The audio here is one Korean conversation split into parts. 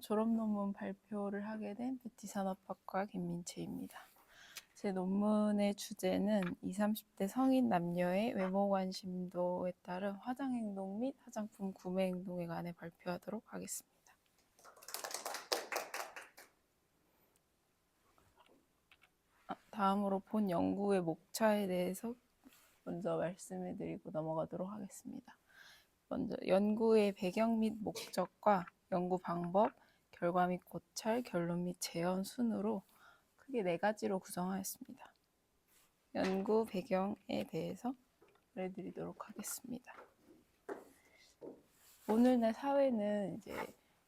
졸업 논문 발표를 하게 된 뷰티산업학과 김민채입니다. 제 논문의 주제는 20, 30대 성인 남녀의 외모 관심도에 따른 화장 행동 및 화장품 구매 행동에 관해 발표하도록 하겠습니다. 다음으로 본 연구의 목차에 대해서 먼저 말씀해 드리고 넘어가도록 하겠습니다. 먼저 연구의 배경 및 목적과 연구 방법, 결과 및 고찰, 결론 및 재현 순으로 크게 4가지로 구성하였습니다. 연구 배경에 대해서 말해드리도록 하겠습니다. 오늘날 사회는 이제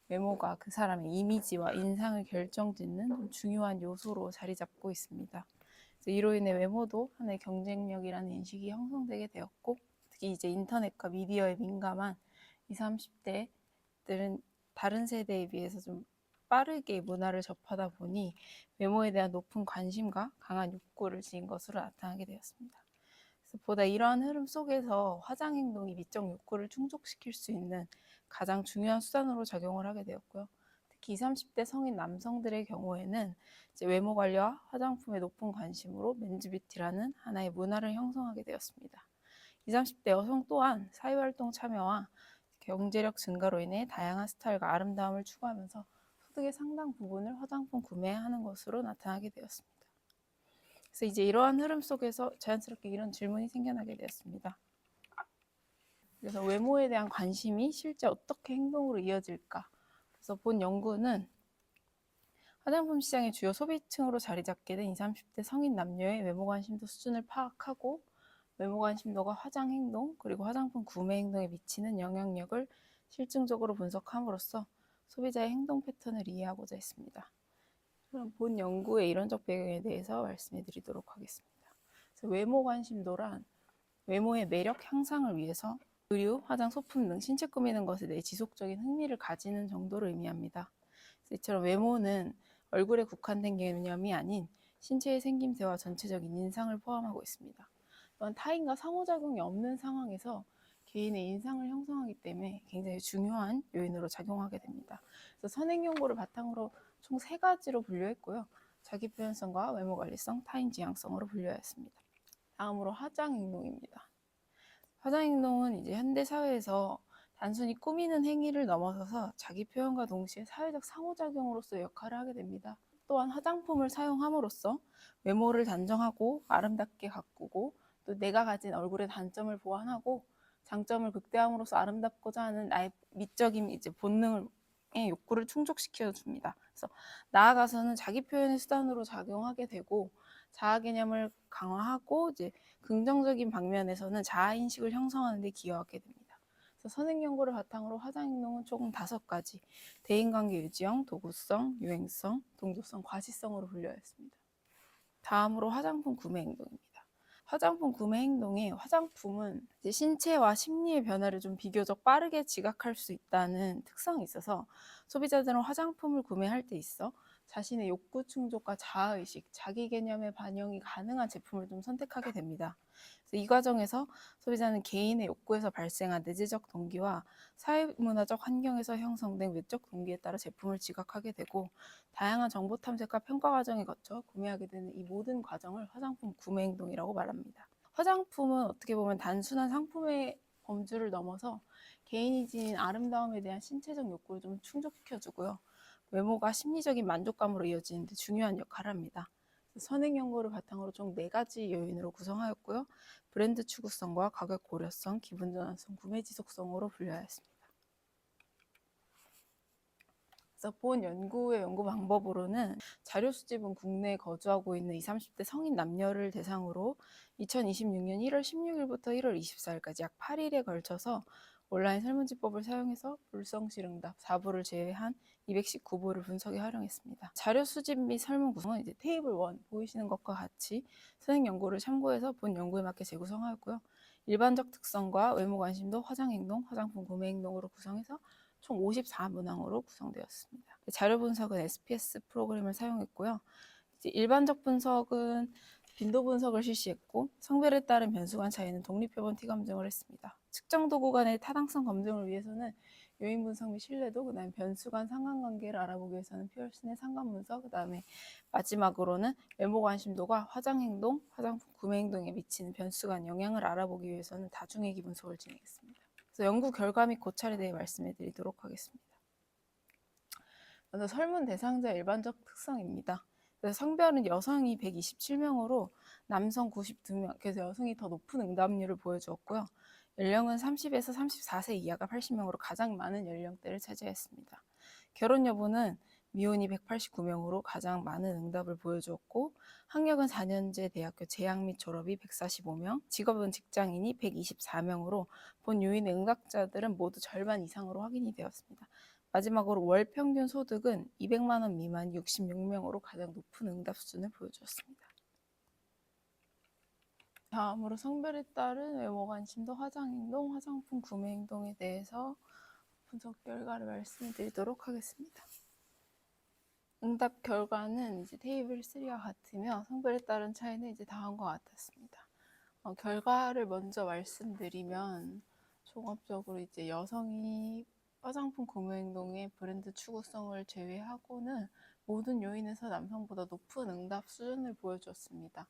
외모가 그 사람의 이미지와 인상을 결정짓는 중요한 요소로 자리 잡고 있습니다. 이로 인해 외모도 하나의 경쟁력이라는 인식이 형성되게 되었고, 특히 이제 인터넷과 미디어에 민감한 20, 30대들은 다른 세대에 비해서 좀 빠르게 문화를 접하다 보니 외모에 대한 높은 관심과 강한 욕구를 지닌 것으로 나타나게 되었습니다. 그래서 보다 이러한 흐름 속에서 화장 행동이 미적 욕구를 충족시킬 수 있는 가장 중요한 수단으로 작용을 하게 되었고요. 특히 20, 30대 성인 남성들의 경우에는 이제 외모 관리와 화장품에 높은 관심으로 맨즈뷰티라는 하나의 문화를 형성하게 되었습니다. 20, 30대 여성 또한 사회활동 참여와 경제력 증가로 인해 다양한 스타일과 아름다움을 추구하면서 소득의 상당 부분을 화장품 구매하는 것으로 나타나게 되었습니다. 그래서 이제 이러한 흐름 속에서 자연스럽게 이런 질문이 생겨나게 되었습니다. 그래서 외모에 대한 관심이 실제 어떻게 행동으로 이어질까? 그래서 본 연구는 화장품 시장의 주요 소비층으로 자리 잡게 된 20, 30대 성인 남녀의 외모 관심도 수준을 파악하고 외모 관심도가 화장 행동 그리고 화장품 구매 행동에 미치는 영향력을 실증적으로 분석함으로써 소비자의 행동 패턴을 이해하고자 했습니다. 그럼 본 연구의 이론적 배경에 대해서 말씀해 드리도록 하겠습니다. 외모 관심도란 외모의 매력 향상을 위해서 의류, 화장, 소품 등 신체 꾸미는 것에 대해 지속적인 흥미를 가지는 정도를 의미합니다. 이처럼 외모는 얼굴에 국한된 개념이 아닌 신체의 생김새와 전체적인 인상을 포함하고 있습니다. 또한 타인과 상호작용이 없는 상황에서 개인의 인상을 형성하기 때문에 굉장히 중요한 요인으로 작용하게 됩니다. 그래서 선행 연구를 바탕으로 총 3가지로 분류했고요. 자기 표현성과 외모 관리성, 타인 지향성으로 분류하였습니다. 다음으로 화장 행동입니다. 화장 행동은 이제 현대 사회에서 단순히 꾸미는 행위를 넘어서서 자기 표현과 동시에 사회적 상호작용으로서 역할을 하게 됩니다. 또한 화장품을 사용함으로써 외모를 단정하고 아름답게 가꾸고 또 내가 가진 얼굴의 단점을 보완하고 장점을 극대화함으로써 아름답고자 하는 나의 미적인 이제 본능의 욕구를 충족시켜 줍니다. 그래서 나아가서는 자기 표현의 수단으로 작용하게 되고 자아 개념을 강화하고 이제 긍정적인 방면에서는 자아 인식을 형성하는 데 기여하게 됩니다. 그래서 선행 연구를 바탕으로 화장 행동은 총 5가지 대인관계 유지형, 도구성, 유행성, 동조성, 과시성으로 분류하였습니다. 다음으로 화장품 구매 행동입니다. 화장품 구매 행동에 화장품은 이제 신체와 심리의 변화를 좀 비교적 빠르게 지각할 수 있다는 특성이 있어서 소비자들은 화장품을 구매할 때 있어 자신의 욕구 충족과 자아의식, 자기 개념의 반영이 가능한 제품을 좀 선택하게 됩니다. 그래서 이 과정에서 소비자는 개인의 욕구에서 발생한 내재적 동기와 사회문화적 환경에서 형성된 외적 동기에 따라 제품을 지각하게 되고 다양한 정보 탐색과 평가 과정을 거쳐 구매하게 되는 이 모든 과정을 화장품 구매 행동이라고 말합니다. 화장품은 어떻게 보면 단순한 상품의 범주를 넘어서 개인이 지닌 아름다움에 대한 신체적 욕구를 좀 충족시켜주고요. 외모가 심리적인 만족감으로 이어지는 데 중요한 역할을 합니다. 선행 연구를 바탕으로 총 4가지 요인으로 구성하였고요. 브랜드 추구성과 가격 고려성, 기분 전환성, 구매 지속성으로 분류하였습니다. 그래서 본 연구의 연구 방법으로는 자료 수집은 국내에 거주하고 있는 20, 30대 성인 남녀를 대상으로 2026년 1월 16일부터 1월 24일까지 약 8일에 걸쳐서 온라인 설문지법을 사용해서 불성실응답 4부를 제외한 219부를 분석에 활용했습니다. 자료 수집 및 설문 구성은 이제 테이블 1 보이시는 것과 같이 선행 연구를 참고해서 본 연구에 맞게 재구성하였고요. 일반적 특성과 외모 관심도, 화장 행동, 화장품 구매 행동으로 구성해서 총 54문항으로 구성되었습니다. 자료 분석은 SPS 프로그램을 사용했고요. 이제 일반적 분석은 빈도 분석을 실시했고 성별에 따른 변수간 차이는 독립표본 T 검증을 했습니다. 측정 도구 간의 타당성 검증을 위해서는 요인 분석 및 신뢰도, 그 다음에 변수 간 상관관계를 알아보기 위해서는 피어슨의 상관 분석, 그 다음에 마지막으로는 외모 관심도가 화장 행동, 화장품 구매 행동에 미치는 변수 간 영향을 알아보기 위해서는 다중회귀 분석을 진행했습니다. 그래서 연구 결과 및 고찰에 대해 말씀해 드리도록 하겠습니다. 먼저 설문 대상자 일반적 특성입니다. 그래서 성별은 여성이 127명으로 남성 92명, 그래서 여성이 더 높은 응답률을 보여주었고요. 연령은 30에서 34세 이하가 80명으로 가장 많은 연령대를 차지했습니다. 결혼 여부는 미혼이 189명으로 가장 많은 응답을 보여주었고, 학력은 4년제 대학교 재학 및 졸업이 145명, 직업은 직장인이 124명으로 본 요인의 응답자들은 모두 절반 이상으로 확인이 되었습니다. 마지막으로 월 평균 소득은 200만 원 미만 66명으로 가장 높은 응답 수준을 보여주었습니다. 다음으로 성별에 따른 외모 관심도, 화장 행동, 화장품 구매 행동에 대해서 분석 결과를 말씀드리도록 하겠습니다. 응답 결과는 이제 테이블 3와 같으며 성별에 따른 차이는 이제 다음과 같았습니다. 결과를 먼저 말씀드리면 종합적으로 이제 여성이 화장품 구매 행동의 브랜드 추구성을 제외하고는 모든 요인에서 남성보다 높은 응답 수준을 보여줬습니다.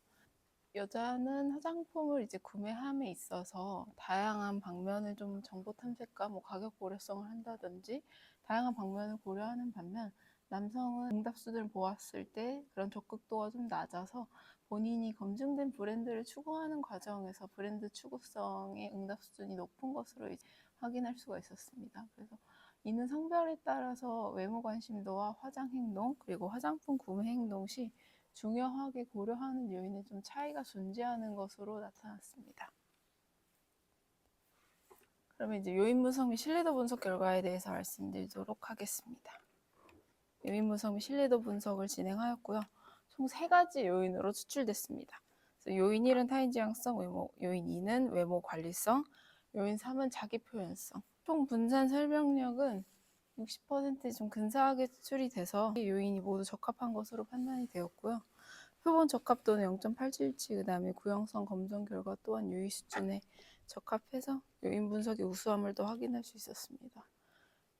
여자는 화장품을 이제 구매함에 있어서 다양한 방면을 좀 정보 탐색과 가격 고려성을 한다든지 다양한 방면을 고려하는 반면, 남성은 응답 수준을 보았을 때 그런 적극도가 좀 낮아서 본인이 검증된 브랜드를 추구하는 과정에서 브랜드 추구성의 응답 수준이 높은 것으로 이제 확인할 수가 있었습니다. 그래서 이는 성별에 따라서 외모 관심도와 화장 행동, 그리고 화장품 구매 행동 시 중요하게 고려하는 요인에 좀 차이가 존재하는 것으로 나타났습니다. 그러면 이제 요인 분석 및 신뢰도 분석 결과에 대해서 말씀드리도록 하겠습니다. 요인 분석 및 신뢰도 분석을 진행하였고요. 총 3가지 요인으로 추출됐습니다. 요인 1은 타인 지향성 외모, 요인 2는 외모 관리성, 요인 3은 자기 표현성. 총 분산 설명력은 60% 좀 근사하게 추출이 돼서 요인이 모두 적합한 것으로 판단이 되었고요. 표본 적합도는 0.877, 그 다음에 구형성 검정 결과 또한 유의 수준에 적합해서 요인 분석의 우수함을 더 확인할 수 있었습니다.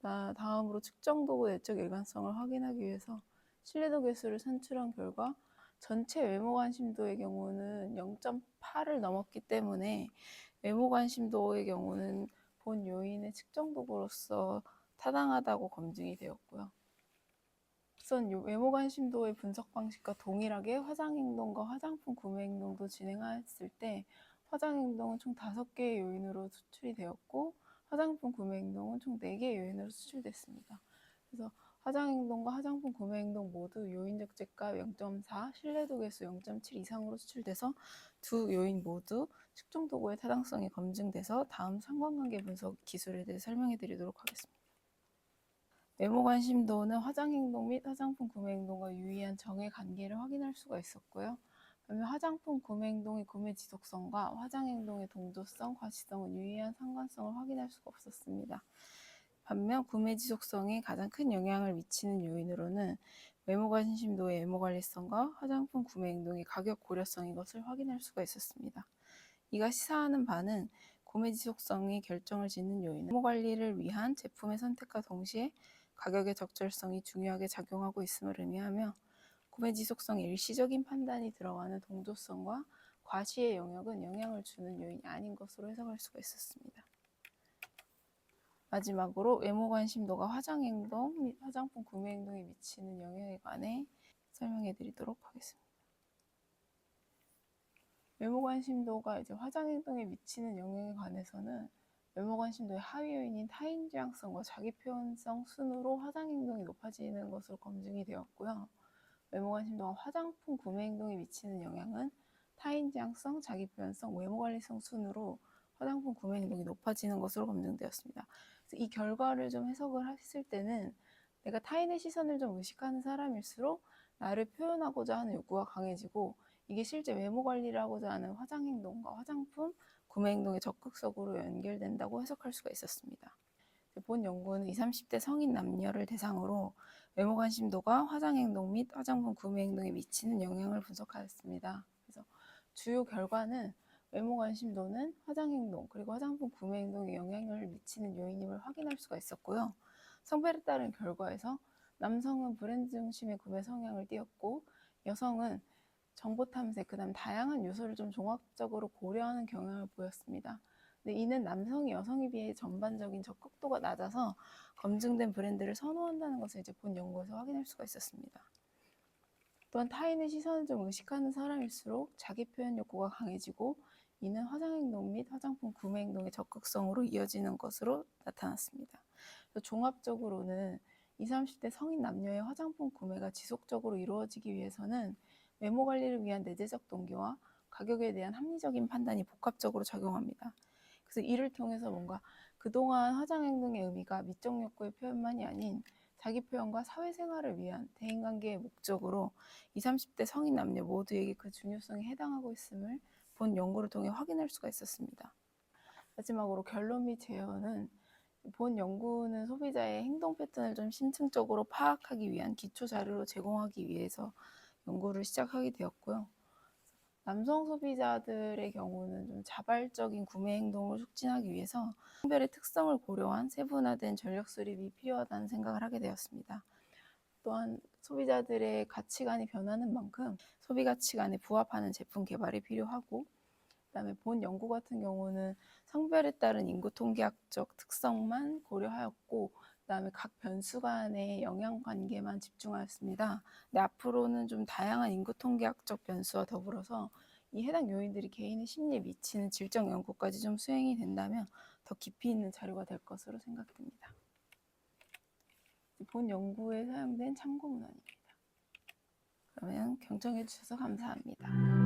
다음으로 측정 도구 내적 일관성을 확인하기 위해서 신뢰도 개수를 산출한 결과 전체 외모 관심도의 경우는 0.8을 넘었기 때문에 외모 관심도의 경우는 본 요인의 측정 도구로서 타당하다고 검증이 되었고요. 우선 외모 관심도의 분석 방식과 동일하게 화장 행동과 화장품 구매 행동도 진행했을 때 화장 행동은 총 5개의 요인으로 수출이 되었고 화장품 구매 행동은 총 4개의 요인으로 수출됐습니다. 그래서 화장 행동과 화장품 구매 행동 모두 요인적 값 0.4, 신뢰도 개수 0.7 이상으로 수출돼서 두 요인 모두 측정 도구의 타당성이 검증돼서 다음 상관관계 분석 기술에 대해 설명해 드리도록 하겠습니다. 외모 관심도는 화장 행동 및 화장품 구매 행동과 유의한 정의 관계를 확인할 수가 있었고요. 반면 화장품 구매 행동의 구매 지속성과 화장 행동의 동조성, 과시성은 유의한 상관성을 확인할 수가 없었습니다. 반면 구매 지속성에 가장 큰 영향을 미치는 요인으로는 외모 관심도의 외모 관리성과 화장품 구매 행동의 가격 고려성인 것을 확인할 수가 있었습니다. 이가 시사하는 바는 구매 지속성의 결정을 짓는 요인은 외모 관리를 위한 제품의 선택과 동시에 가격의 적절성이 중요하게 작용하고 있음을 의미하며, 구매 지속성의 일시적인 판단이 들어가는 동조성과 과시의 영역은 영향을 주는 요인이 아닌 것으로 해석할 수가 있었습니다. 마지막으로 외모 관심도가 화장 행동 및 화장품 구매 행동에 미치는 영향에 관해 설명해 드리도록 하겠습니다. 외모 관심도가 이제 화장 행동에 미치는 영향에 관해서는 외모 관심도의 하위 요인인 타인 지향성과 자기 표현성 순으로 화장 행동이 높아지는 것으로 검증이 되었고요. 외모 관심도가 화장품 구매 행동에 미치는 영향은 타인 지향성, 자기 표현성, 외모 관리성 순으로 화장품 구매 행동이 높아지는 것으로 검증되었습니다. 그래서 이 결과를 좀 해석을 했을 때는 내가 타인의 시선을 좀 의식하는 사람일수록 나를 표현하고자 하는 욕구가 강해지고, 이게 실제 외모 관리를 하고자 하는 화장 행동과 화장품 구매 행동에 적극적으로 연결된다고 해석할 수가 있었습니다. 본 연구는 20, 30대 성인 남녀를 대상으로 외모 관심도가 화장 행동 및 화장품 구매 행동에 미치는 영향을 분석하였습니다. 그래서 주요 결과는 외모 관심도는 화장 행동 그리고 화장품 구매 행동에 영향을 미치는 요인임을 확인할 수가 있었고요. 성별에 따른 결과에서 남성은 브랜드 중심의 구매 성향을 띠었고 여성은 정보 탐색, 그다음 다양한 요소를 좀 종합적으로 고려하는 경향을 보였습니다. 근데 이는 남성이 여성에 비해 전반적인 적극도가 낮아서 검증된 브랜드를 선호한다는 것을 이제 본 연구에서 확인할 수가 있었습니다. 또한 타인의 시선을 좀 의식하는 사람일수록 자기 표현 욕구가 강해지고 이는 화장 행동 및 화장품 구매 행동의 적극성으로 이어지는 것으로 나타났습니다. 종합적으로는 20, 30대 성인 남녀의 화장품 구매가 지속적으로 이루어지기 위해서는 외모 관리를 위한 내재적 동기와 가격에 대한 합리적인 판단이 복합적으로 작용합니다. 그래서 이를 통해서 뭔가 그동안 화장 행동의 의미가 미적 욕구의 표현만이 아닌 자기 표현과 사회생활을 위한 대인관계의 목적으로 20, 30대 성인 남녀 모두에게 그 중요성에 해당하고 있음을 본 연구를 통해 확인할 수가 있었습니다. 마지막으로 결론 및 제언은 본 연구는 소비자의 행동 패턴을 좀 심층적으로 파악하기 위한 기초 자료로 제공하기 위해서 연구를 시작하게 되었고요. 남성 소비자들의 경우는 좀 자발적인 구매 행동을 촉진하기 위해서 성별의 특성을 고려한 세분화된 전력 수립이 필요하다는 생각을 하게 되었습니다. 또한 소비자들의 가치관이 변하는 만큼 소비 가치관에 부합하는 제품 개발이 필요하고, 그다음에 본 연구 같은 경우는 성별에 따른 인구 통계학적 특성만 고려하였고, 그다음에 각 변수 간의 영향 관계만 집중하였습니다. 근데 앞으로는 좀 다양한 인구 통계학적 변수와 더불어서 이 해당 요인들이 개인의 심리에 미치는 질적 연구까지 좀 수행이 된다면 더 깊이 있는 자료가 될 것으로 생각됩니다. 본 연구에 사용된 참고 문헌입니다. 그러면 경청해 주셔서 감사합니다.